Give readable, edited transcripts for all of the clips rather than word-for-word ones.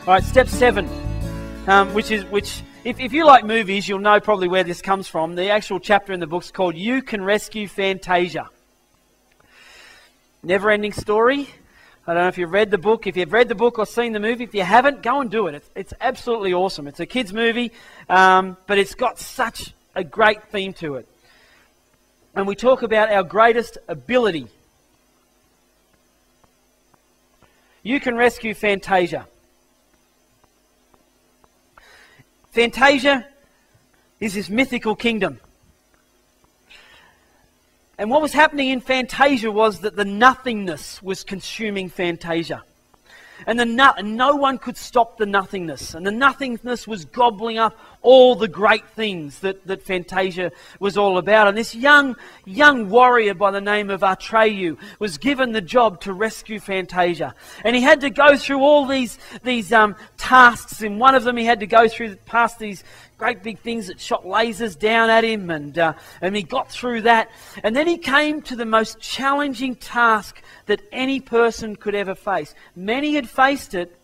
right, step 7, which if you like movies, you'll know probably where this comes from. The actual chapter in the book's called You Can Rescue Fantasia. Never-ending story. I don't know if you've read the book. If you've read the book or seen the movie, if you haven't, go and do it. It's absolutely awesome. It's a kids' movie, but it's got such a great theme to it. And we talk about our greatest ability. You can rescue Fantasia. Fantasia is this mythical kingdom. And what was happening in Fantasia was that the nothingness was consuming Fantasia. And no one could stop the nothingness. And the nothingness was gobbling up all the great things that Fantasia was all about. And this young warrior by the name of Atreyu was given the job to rescue Fantasia. And he had to go through all these tasks. In one of them he had to go through past these great big things that shot lasers down at him, and he got through that. And then he came to the most challenging task that any person could ever face. Many had faced it,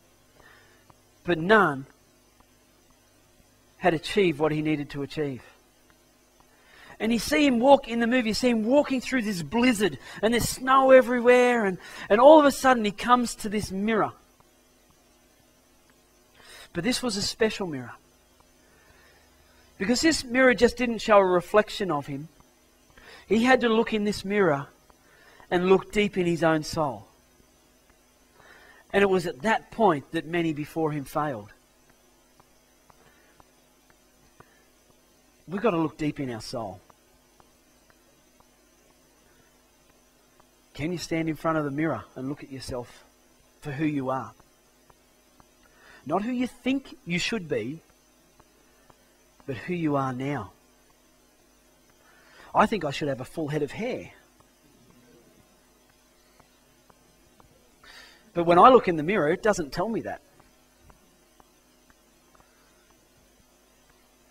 but none had achieved what he needed to achieve. And you see him walk in the movie, you see him walking through this blizzard, and there's snow everywhere, and all of a sudden he comes to this mirror. But this was a special mirror. Because this mirror just didn't show a reflection of him. He had to look in this mirror and look deep in his own soul. And it was at that point that many before him failed. We've got to look deep in our soul. Can you stand in front of the mirror and look at yourself for who you are? Not who you think you should be, but who you are now. I think I should have a full head of hair. But when I look in the mirror, it doesn't tell me that.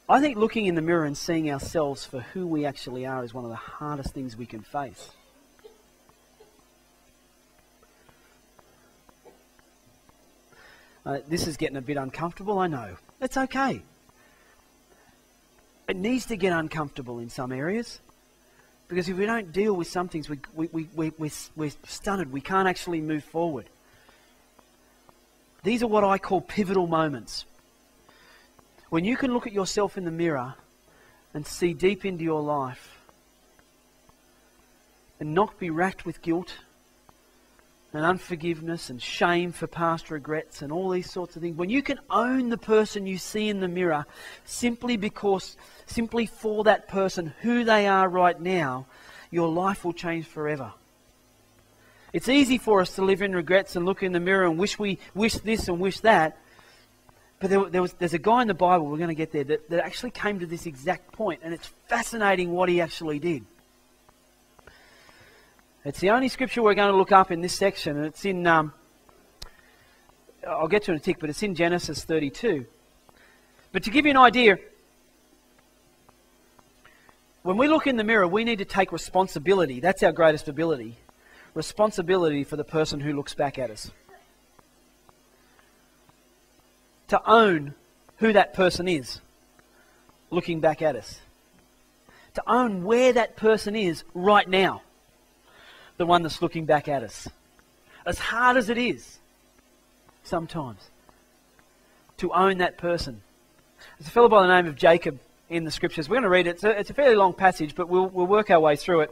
I think looking in the mirror and seeing ourselves for who we actually are is one of the hardest things we can face. This is getting a bit uncomfortable, I know. It's okay. It needs to get uncomfortable in some areas. Because if we don't deal with some things, we're stunted. We can't actually move forward. These are what I call pivotal moments. When you can look at yourself in the mirror and see deep into your life and not be racked with guilt and unforgiveness and shame for past regrets and all these sorts of things. When you can own the person you see in the mirror simply for that person, who they are right now, your life will change forever. It's easy for us to live in regrets and look in the mirror and wish this and wish that. But there's a guy in the Bible, we're going to get there, that actually came to this exact point, and it's fascinating what he actually did. It's the only scripture we're going to look up in this section, and it's in, I'll get to it in a tick, but it's in Genesis 32. But to give you an idea, when we look in the mirror, we need to take responsibility. That's our greatest ability. Responsibility for the person who looks back at us. To own who that person is, looking back at us. To own where that person is right now. The one that's looking back at us. As hard as it is, sometimes, to own that person. There's a fellow by the name of Jacob in the scriptures. We're going to read it. It's a fairly long passage, but we'll work our way through it.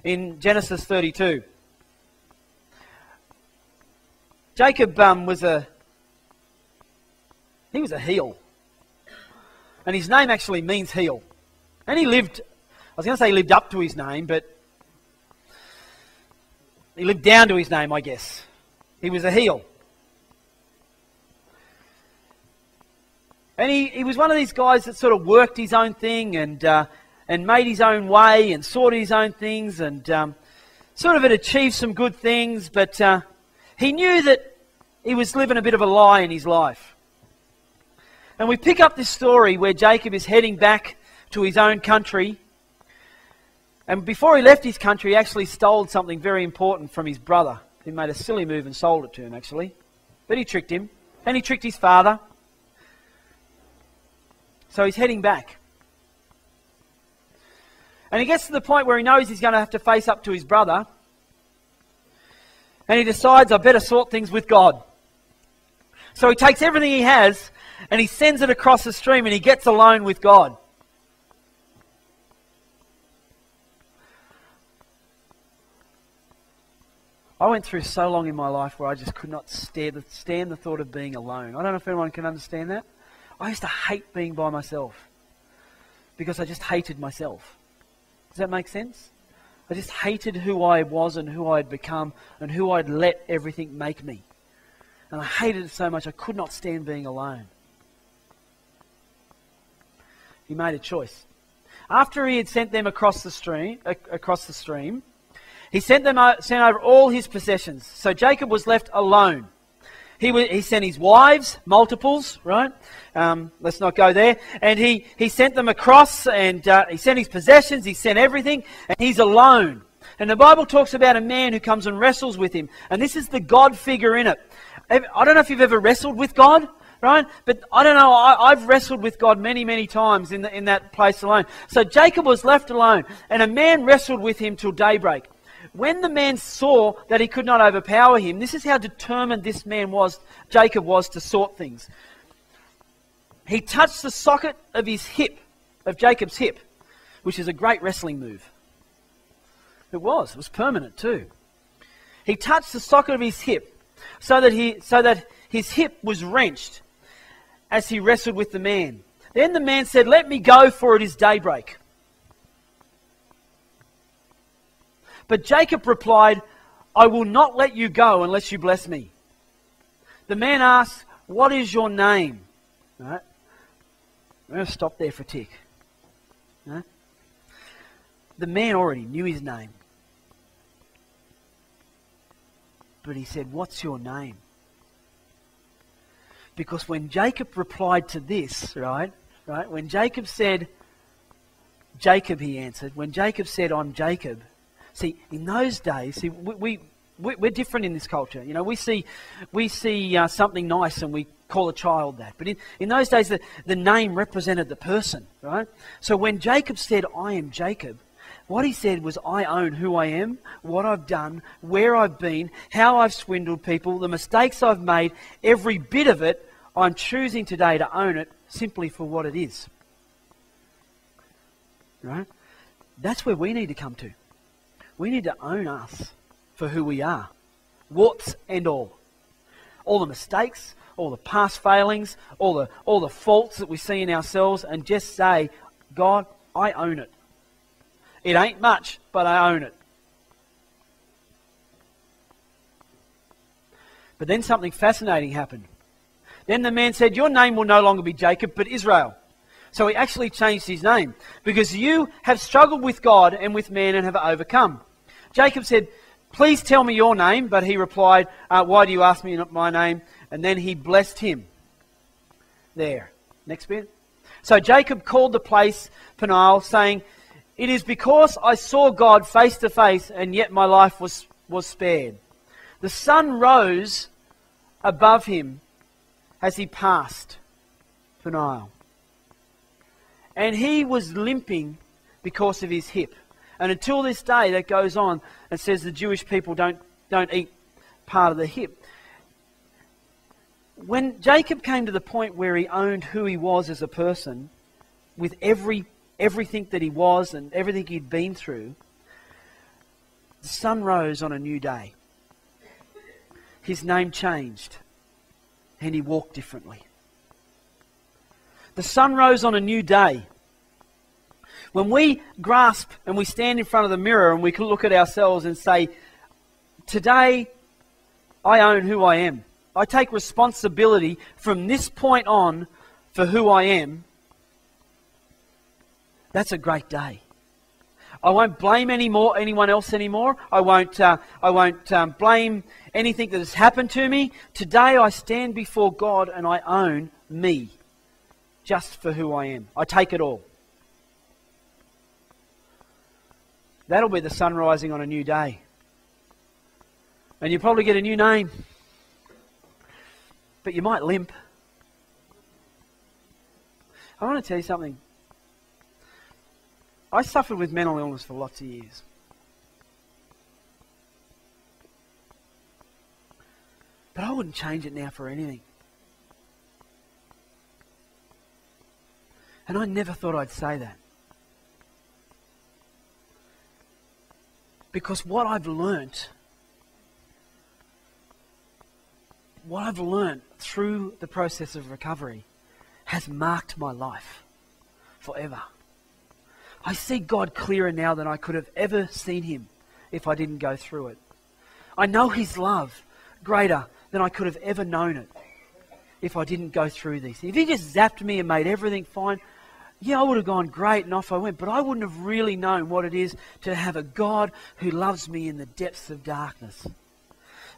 In Genesis 32. Jacob was a heel. And his name actually means heel. And he lived, I was going to say he lived up to his name, but he lived down to his name, I guess. He was a heel. And he was one of these guys that sort of worked his own thing and made his own way and sorted his own things and sort of had achieved some good things, but he knew that he was living a bit of a lie in his life. And we pick up this story where Jacob is heading back to his own country. And before he left his country, he actually stole something very important from his brother, who made a silly move and sold it to him, actually. But he tricked him. And he tricked his father. So he's heading back. And he gets to the point where he knows he's going to have to face up to his brother. And he decides, I better sort things with God. So he takes everything he has and he sends it across the stream and he gets alone with God. I went through so long in my life where I just could not stand the thought of being alone. I don't know if anyone can understand that. I used to hate being by myself because I just hated myself. Does that make sense? I just hated who I was and who I had become and who I'd let everything make me. And I hated it so much I could not stand being alone. He made a choice. After he had sent them across the stream, he sent over all his possessions. So Jacob was left alone. He sent his wives, multiples, right? Let's not go there. And he sent them across, and he sent his possessions, he sent everything, and he's alone. And the Bible talks about a man who comes and wrestles with him. And this is the God figure in it. I don't know if you've ever wrestled with God, right? But I don't know, I've wrestled with God many, many times in that place alone. So Jacob was left alone, and a man wrestled with him till daybreak. When the man saw that he could not overpower him, this is how determined this man was, Jacob was, to sort things. He touched the socket of his hip, of Jacob's hip, which is a great wrestling move. It was permanent too. He touched the socket of his hip so that his hip was wrenched as he wrestled with the man. Then the man said, "Let me go, for it is daybreak." But Jacob replied, "I will not let you go unless you bless me." The man asked, "What is your name?" Right? I'm going to stop there for a tick. Right? The man already knew his name. But he said, "What's your name?" Because when Jacob replied to this, right, when Jacob said, "Jacob," he answered. When Jacob said, "I'm Jacob," see, in those days, we're different in this culture. You know, we see something nice and we call a child that. But in those days, the name represented the person, right? So when Jacob said, "I am Jacob," what he said was, I own who I am, what I've done, where I've been, how I've swindled people, the mistakes I've made, every bit of it, I'm choosing today to own it simply for what it is. Right? That's where we need to come to. We need to own us for who we are. Warts and all. All the mistakes, all the past failings, all the faults that we see in ourselves, and just say, "God, I own it. It ain't much, but I own it." But then something fascinating happened. Then the man said, "Your name will no longer be Jacob, but Israel." So he actually changed his name. "Because you have struggled with God and with man and have overcome." Jacob said, "Please tell me your name." But he replied, "Why do you ask me my name?" And then he blessed him. There. Next bit. So Jacob called the place Peniel, saying, "It is because I saw God face to face, and yet my life was spared." The sun rose above him as he passed Peniel. And he was limping because of his hip. And until this day, that goes on and says the Jewish people don't eat part of the hip. When Jacob came to the point where he owned who he was as a person, with everything that he was and everything he'd been through, the sun rose on a new day. His name changed, and he walked differently. The sun rose on a new day. When we grasp and we stand in front of the mirror and we can look at ourselves and say, "Today, I own who I am. I take responsibility from this point on for who I am," that's a great day. I won't blame anyone else anymore. I won't blame anything that has happened to me. Today I stand before God and I own me, just for who I am. I take it all. That'll be the sun rising on a new day. And you'll probably get a new name. but you might limp. I want to tell you something. I suffered with mental illness for lots of years. But I wouldn't change it now for anything. And I never thought I'd say that. Because what I've learnt through the process of recovery has marked my life forever. I see God clearer now than I could have ever seen Him if I didn't go through it. I know His love greater than I could have ever known it if I didn't go through these. If He just zapped me and made everything fine, yeah, I would have gone great and off I went, but I wouldn't have really known what it is to have a God who loves me in the depths of darkness.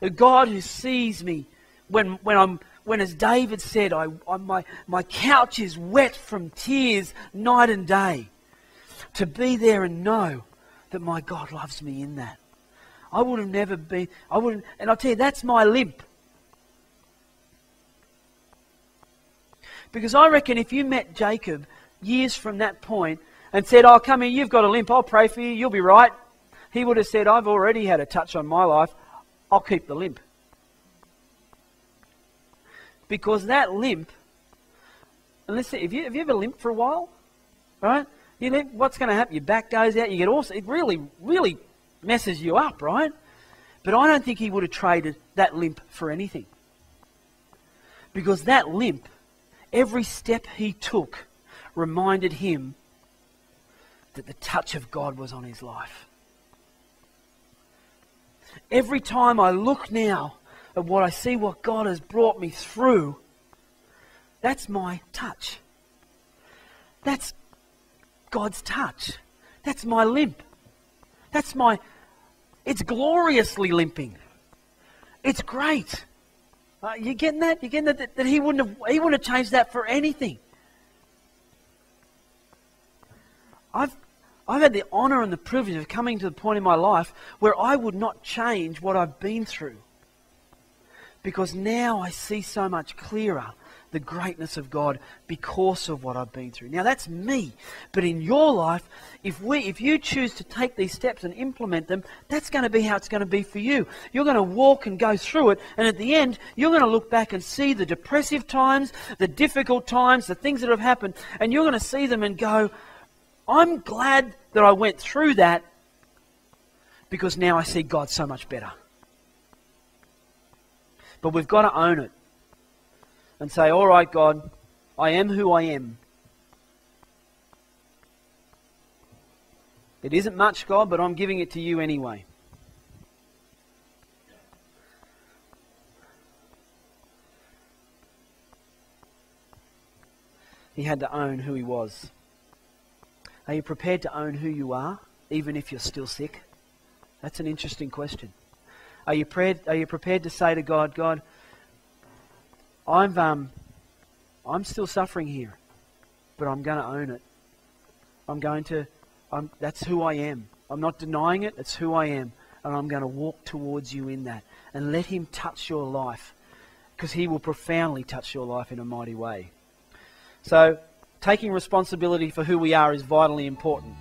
A God who sees me when as David said, my couch is wet from tears night and day. To be there and know that my God loves me in that. I would have never been, and I'll tell you, that's my limp. Because I reckon if you met Jacob years from that point and said, oh, come here, you've got a limp, I'll pray for you, you'll be right. He would have said, I've already had a touch on my life, I'll keep the limp. Because that limp, and let's see, have you ever limped for a while? Right? You limp, what's going to happen? Your back goes out, you get all, it really, really messes you up, right? But I don't think he would have traded that limp for anything. Because that limp, every step he took, reminded him that the touch of God was on his life. Every time I look now at what I see, what God has brought me through, that's my touch. That's God's touch. That's my limp. It's gloriously limping. It's great. You getting that? You getting that he wouldn't have changed that for anything. I've had the honour and the privilege of coming to the point in my life where I would not change what I've been through. Because now I see so much clearer the greatness of God because of what I've been through. Now that's me. But in your life, if you choose to take these steps and implement them, that's going to be how it's going to be for you. You're going to walk and go through it, and at the end, you're going to look back and see the depressive times, the difficult times, the things that have happened, and you're going to see them and go, I'm glad that I went through that because now I see God so much better. But we've got to own it and say, all right, God, I am who I am. It isn't much, God, but I'm giving it to you anyway. He had to own who he was. Are you prepared to own who you are, even if you're still sick? That's an interesting question. Are you prepared to say to God, God, I'm still suffering here, but I'm going to own it. That's who I am. I'm not denying it, it's who I am. And I'm going to walk towards you in that. And let him touch your life, because he will profoundly touch your life in a mighty way. So, taking responsibility for who we are is vitally important.